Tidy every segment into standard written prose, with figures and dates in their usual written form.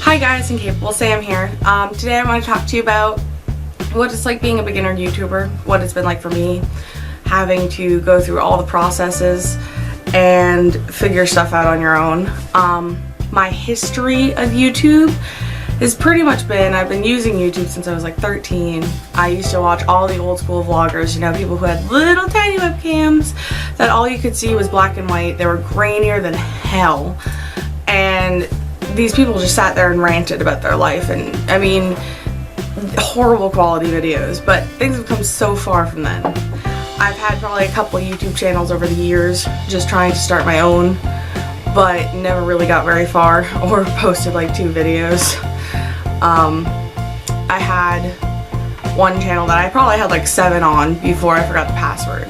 Hi guys, IncapableSam here. Today I want to talk to you about what it's like being a beginner YouTuber, what it's been like for me, having to go through all the processes and figure stuff out on your own. My history of YouTube has pretty much been, I've been using YouTube since I was like 13. I used to watch all the old school vloggers, you know, people who had little tiny webcams that all you could see was black and white. They were grainier than hell. And these people just sat there and ranted about their life, and I mean, horrible quality videos, but things have come so far from then. I've had probably a couple YouTube channels over the years just trying to start my own, but never really got very far or posted like 2 videos. I had one channel that I probably had like 7 on before I forgot the password,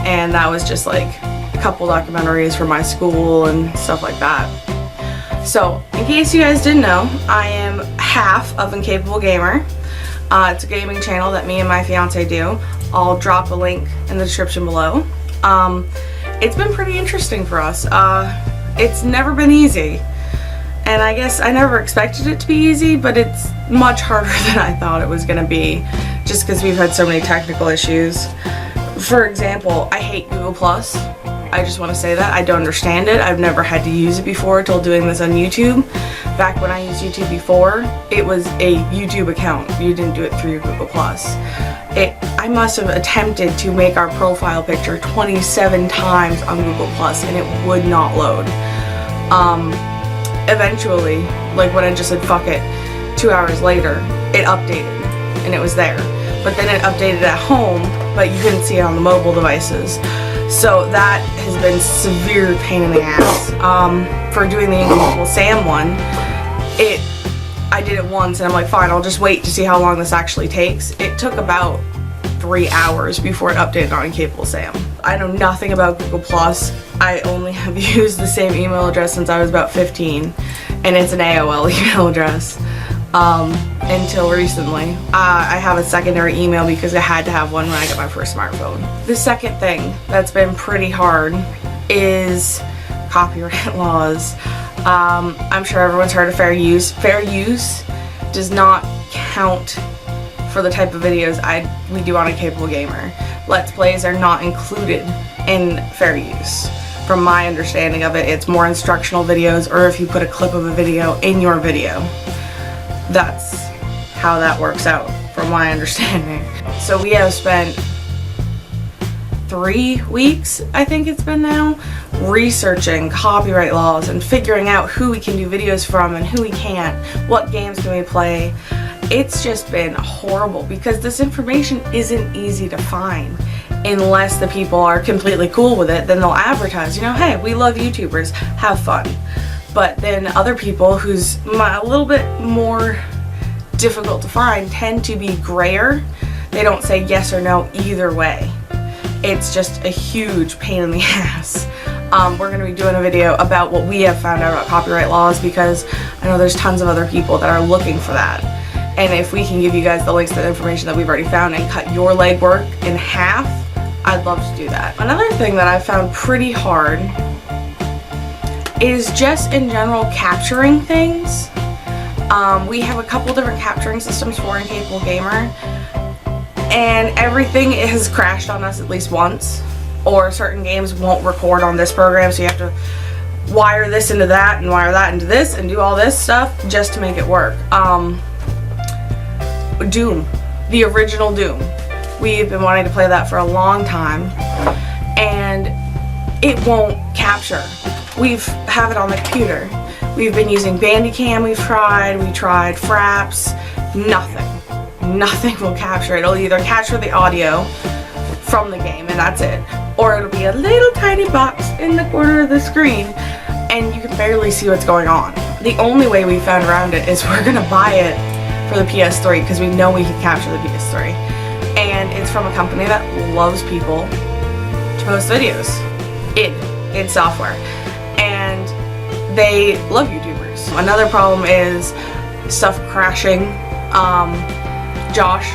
and that was just like a couple documentaries for my school and stuff like that. So, in case you guys didn't know, I am half of IncapableGamer. It's a gaming channel that me and my fiance do. I'll drop a link in the description below. It's been pretty interesting for us. It's never been easy. And I guess I never expected it to be easy, but it's much harder than I thought it was going to be, just because we've had so many technical issues. For example, I hate Google+. I just want to say that. I don't understand it. I've never had to use it before till doing this on YouTube. Back when I used YouTube before, it was a YouTube account. You didn't do it through your Google+. I must have attempted to make our profile picture 27 times on Google+, and it would not load. Eventually, like when I just said fuck it, 2 hours later, it updated, and it was there. But then it updated at home, but you couldn't see it on the mobile devices. So that has been severe pain in the ass. For doing the IncapableSam one, I did it once and I'm like, fine, I'll just wait to see how long this actually takes. It took about 3 hours before it updated on IncapableSam. I know nothing about Google+. I only have used the same email address since I was about 15, and it's an AOL email address. Until recently. I have a secondary email because I had to have one when I got my first smartphone. The second thing that's been pretty hard is copyright laws. I'm sure everyone's heard of fair use. Fair use does not count for the type of videos we do on IncapableGamer. Let's plays are not included in fair use. From my understanding of it, it's more instructional videos, or if you put a clip of a video in your video. That's how that works out, from my understanding. So we have spent 3 weeks, I think it's been now, researching copyright laws and figuring out who we can do videos from and who we can't, what games can we play. It's just been horrible because this information isn't easy to find unless the people are completely cool with it. Then they'll advertise, you know, hey, we love YouTubers, have fun. But then other people who's a little bit more difficult to find tend to be grayer. They don't say yes or no either way. It's just a huge pain in the ass. We're going to be doing a video about what we have found out about copyright laws, because I know there's tons of other people that are looking for that. And if we can give you guys the links to the information that we've already found and cut your legwork in half, I'd love to do that. Another thing that I've found pretty hard is just in general capturing things. We have a couple different capturing systems for IncapableGamer, and everything has crashed on us at least once, or certain games won't record on this program, so you have to wire this into that and wire that into this and do all this stuff just to make it work. Doom, the original Doom. We've been wanting to play that for a long time, and it won't capture. We have it on the computer. We've been using Bandicam, we tried Fraps, nothing will capture it. It'll either capture the audio from the game and that's it, or it'll be a little tiny box in the corner of the screen and you can barely see what's going on. The only way we found around it is we're gonna buy it for the PS3 because we know we can capture the PS3. And it's from a company that loves people to post videos in software. And they love YouTubers. Another problem is stuff crashing. Josh,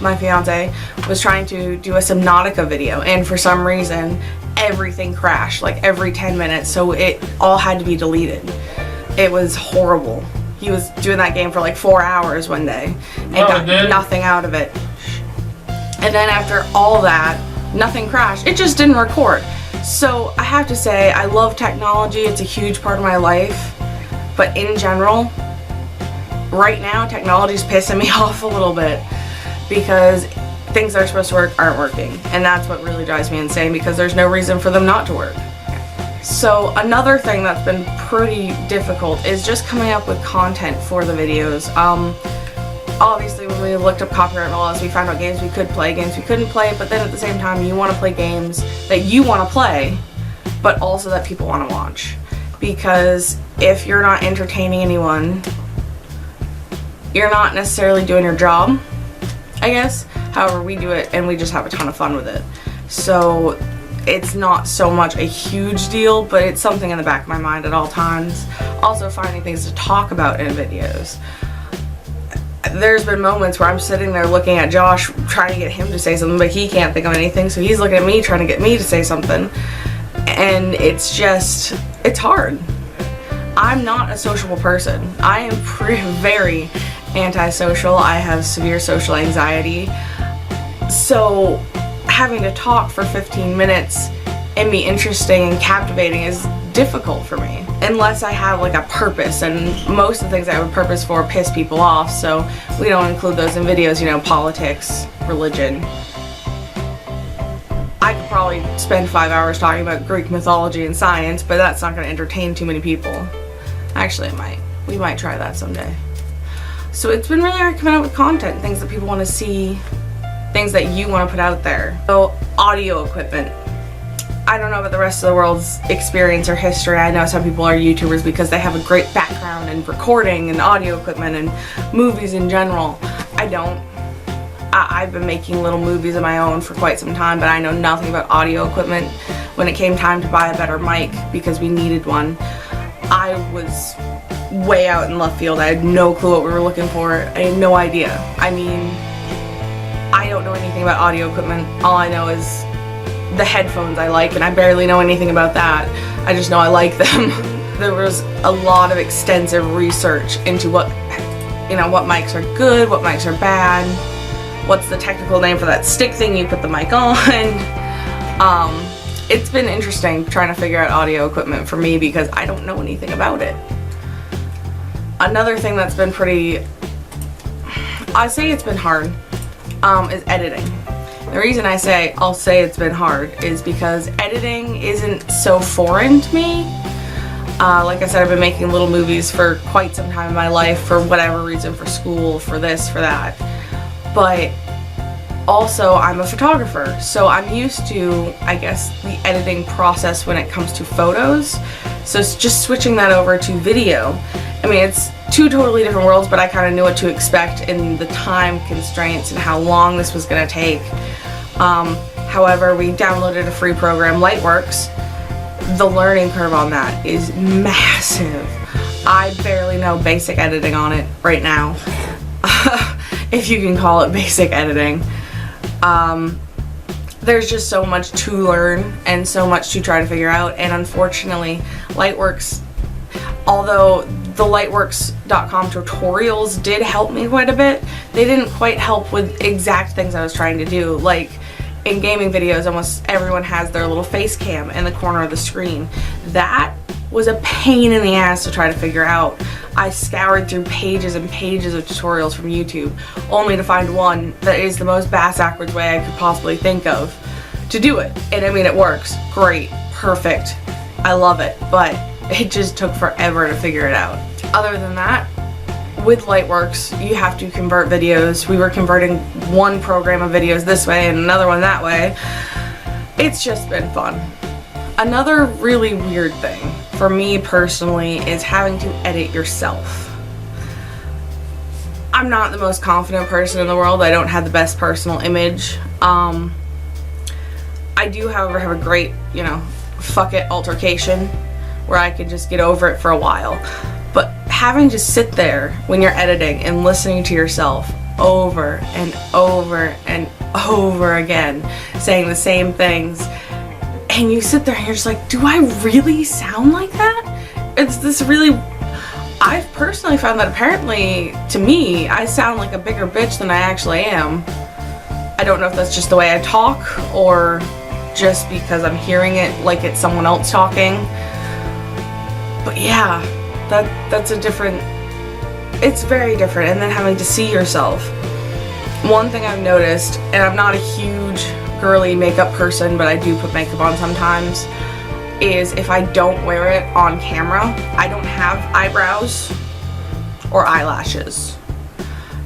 my fiance, was trying to do a Subnautica video, and for some reason everything crashed like every 10 minutes, so it all had to be deleted. It was horrible. He was doing that game for like 4 hours one day and got nothing out of it. And then after all that, nothing crashed. It just didn't record. So I have to say, I love technology. It's a huge part of my life. But in general, right now, technology's pissing me off a little bit because things that are supposed to work aren't working. And that's what really drives me insane, because there's no reason for them not to work. So another thing that's been pretty difficult is just coming up with content for the videos. Obviously, when we looked up copyright laws, we found out games we could play, games we couldn't play, but then at the same time, you want to play games that you want to play, but also that people want to watch. Because if you're not entertaining anyone, you're not necessarily doing your job, I guess. However, we do it and we just have a ton of fun with it. So it's not so much a huge deal, but it's something in the back of my mind at all times. Also, finding things to talk about in videos. There's been moments where I'm sitting there looking at Josh trying to get him to say something, but he can't think of anything, so he's looking at me trying to get me to say something. And it's hard. I'm not a sociable person. I am very antisocial. I have severe social anxiety. So having to talk for 15 minutes and be interesting and captivating is difficult for me. Unless I have like a purpose, and most of the things I have a purpose for piss people off, so we don't include those in videos, you know, politics, religion. I could probably spend 5 hours talking about Greek mythology and science, but that's not going to entertain too many people. Actually, it might. We might try that someday. So it's been really hard coming up with content, things that people want to see, things that you want to put out there. So, audio equipment. I don't know about the rest of the world's experience or history. I know some people are YouTubers because they have a great background in recording and audio equipment and movies in general. I don't. I've been making little movies of my own for quite some time, but I know nothing about audio equipment. When it came time to buy a better mic because we needed one, I was way out in left field. I had no clue what we were looking for. I had no idea. I mean, I don't know anything about audio equipment. All I know is the headphones I like, and I barely know anything about that. I just know I like them. There was a lot of extensive research into what mics are good, what mics are bad, what's the technical name for that stick thing you put the mic on. It's been interesting trying to figure out audio equipment for me because I don't know anything about it. Another thing that's been I say it's been hard, is editing. The reason I'll say it's been hard is because editing isn't so foreign to me. Like I said, I've been making little movies for quite some time in my life for whatever reason, for school, for this, for that. But also, I'm a photographer, so I'm used to, I guess, the editing process when it comes to photos. So it's just switching that over to video. I mean, it's two totally different worlds, but I kind of knew what to expect in the time constraints and how long this was going to take. However, we downloaded a free program, Lightworks. The learning curve on that is massive. I barely know basic editing on it right now, if you can call it basic editing. There's just so much to learn and so much to try to figure out, and unfortunately, Lightworks, although the lightworks.com tutorials did help me quite a bit, they didn't quite help with exact things I was trying to do. Like, in gaming videos, almost everyone has their little face cam in the corner of the screen. That was a pain in the ass to try to figure out. I scoured through pages and pages of tutorials from YouTube, only to find one that is the most bass-backwards way I could possibly think of to do it. And I mean, it works. Great. Perfect. I love it. But it just took forever to figure it out. Other than that, with Lightworks, you have to convert videos. We were converting one program of videos this way and another one that way. It's just been fun. Another really weird thing for me personally is having to edit yourself. I'm not the most confident person in the world. I don't have the best personal image. I do, however, have a great, fuck it altercation where I can just get over it for a while. But having to sit there when you're editing and listening to yourself over and over and over again, saying the same things, and you sit there and you're just like, do I really sound like that? It's this really, I've personally found that apparently, to me, I sound like a bigger bitch than I actually am. I don't know if that's just the way I talk or just because I'm hearing it like it's someone else talking. But yeah, that's a different, it's very different. And then having to see yourself. One thing I've noticed, and I'm not a huge girly makeup person, but I do put makeup on sometimes, is if I don't wear it on camera, I don't have eyebrows or eyelashes.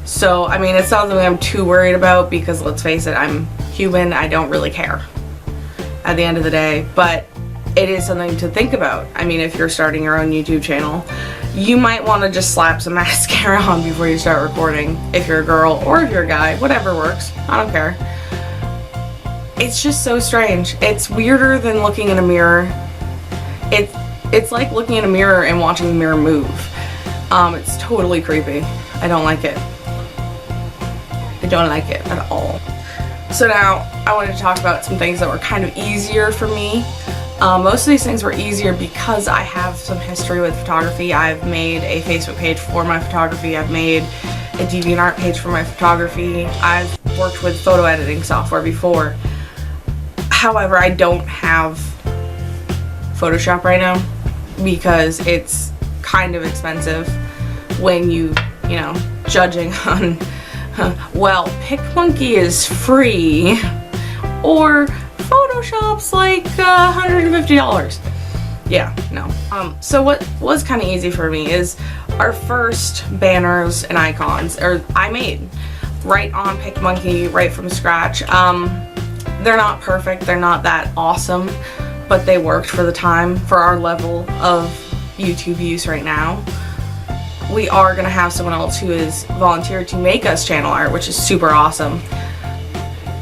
So, I mean, it's not something I'm too worried about because, let's face it, I'm human. I don't really care at the end of the day, but it is something to think about. I mean, if you're starting your own YouTube channel, you might want to just slap some mascara on before you start recording, if you're a girl or if you're a guy, whatever works. I don't care. It's just so strange. It's weirder than looking in a mirror. It's like looking in a mirror and watching the mirror move. It's totally creepy. I don't like it. I don't like it at all. So now I wanted to talk about some things that were kind of easier for me. Most of these things were easier because I have some history with photography. I've made a Facebook page for my photography. I've made a DeviantArt page for my photography. I've worked with photo editing software before. However, I don't have Photoshop right now because it's kind of expensive when you know, judging on, well, PicMonkey is free or Photoshop's like $150. Yeah, no. So what was kind of easy for me is our first banners and icons, or I made right on PicMonkey, right from scratch. They're not perfect, they're not that awesome, but they worked for the time, for our level of YouTube use right now. We are going to have someone else who is volunteered to make us channel art, which is super awesome.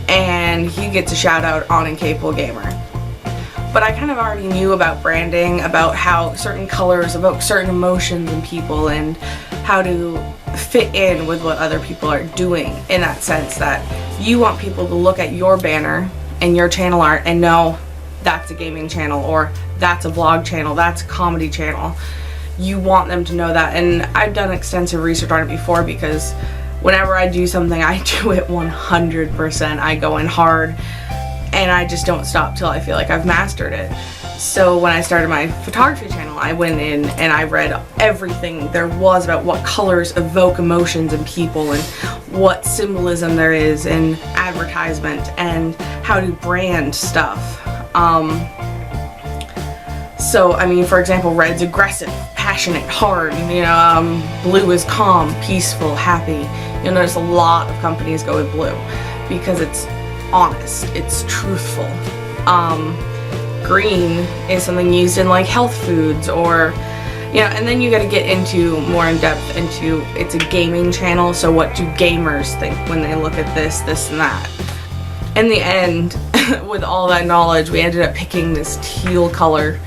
And he gets a shout out on IncapableGamer. But I kind of already knew about branding, about how certain colors evoke certain emotions in people and how to fit in with what other people are doing, in that sense that you want people to look at your banner and your channel art and know that's a gaming channel, or that's a vlog channel, that's a comedy channel. You want them to know that, and I've done extensive research on it before because whenever I do something, I do it 100%. I go in hard and I just don't stop till I feel like I've mastered it. So when I started my photography channel, I went in and I read everything there was about what colors evoke emotions in people and what symbolism there is in advertisement and how to brand stuff. So, I mean, for example, red's aggressive, passionate, hard, you know, blue is calm, peaceful, happy. You'll notice a lot of companies go with blue because it's honest, it's truthful. Green is something used in like health foods, or, you know, and then you got to get into more in depth into, it's a gaming channel, so what do gamers think when they look at this, and that. In the end, with all that knowledge, we ended up picking this teal color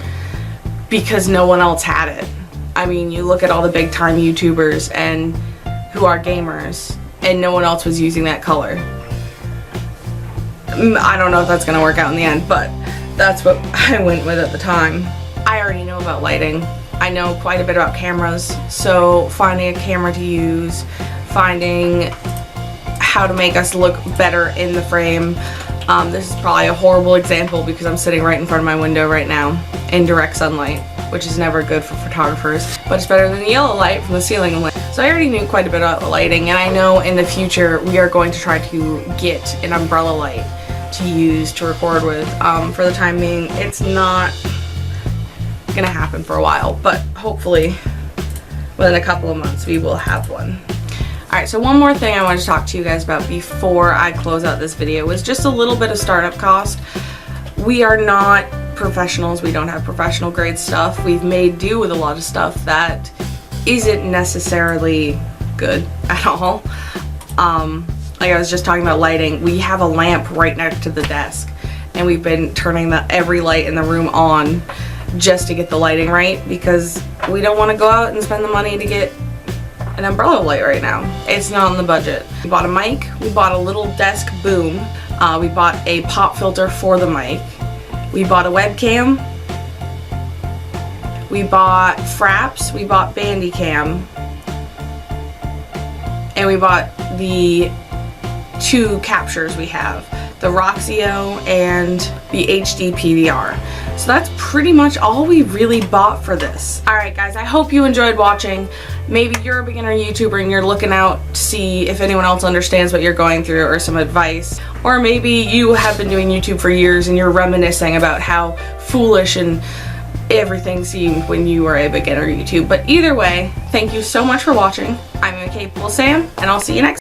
because no one else had it. I mean, you look at all the big time YouTubers and who are gamers, and no one else was using that color. I don't know if that's gonna work out in the end, but that's what I went with at the time. I already know about lighting. I know quite a bit about cameras, so finding a camera to use, finding how to make us look better in the frame. This is probably a horrible example because I'm sitting right in front of my window right now in direct sunlight, which is never good for photographers, but it's better than the yellow light from the ceiling light. So I already knew quite a bit about lighting, and I know in the future we are going to try to get an umbrella light to use to record with. For the time being, it's not gonna happen for a while, but hopefully within a couple of months we will have one. Alright, so one more thing I wanted to talk to you guys about before I close out this video was just a little bit of startup cost. We are not professionals, we don't have professional grade stuff. We've made do with a lot of stuff that isn't necessarily good at all. Like I was just talking about lighting, we have a lamp right next to the desk, and we've been turning every light in the room on just to get the lighting right because we don't want to go out and spend the money to get an umbrella light right now. It's not in the budget. We bought a mic, we bought a little desk boom, we bought a pop filter for the mic, we bought a webcam, we bought Fraps, we bought Bandicam, and we bought the 2 captures we have, the Roxio and the HD PVR. So that's pretty much all we really bought for this. Alright guys, I hope you enjoyed watching. Maybe you're a beginner YouTuber and you're looking out to see if anyone else understands what you're going through or some advice. Or maybe you have been doing YouTube for years and you're reminiscing about how foolish and everything seemed when you were a beginner YouTube. But either way, thank you so much for watching. I'm Incapable Sam, and I'll see you next time.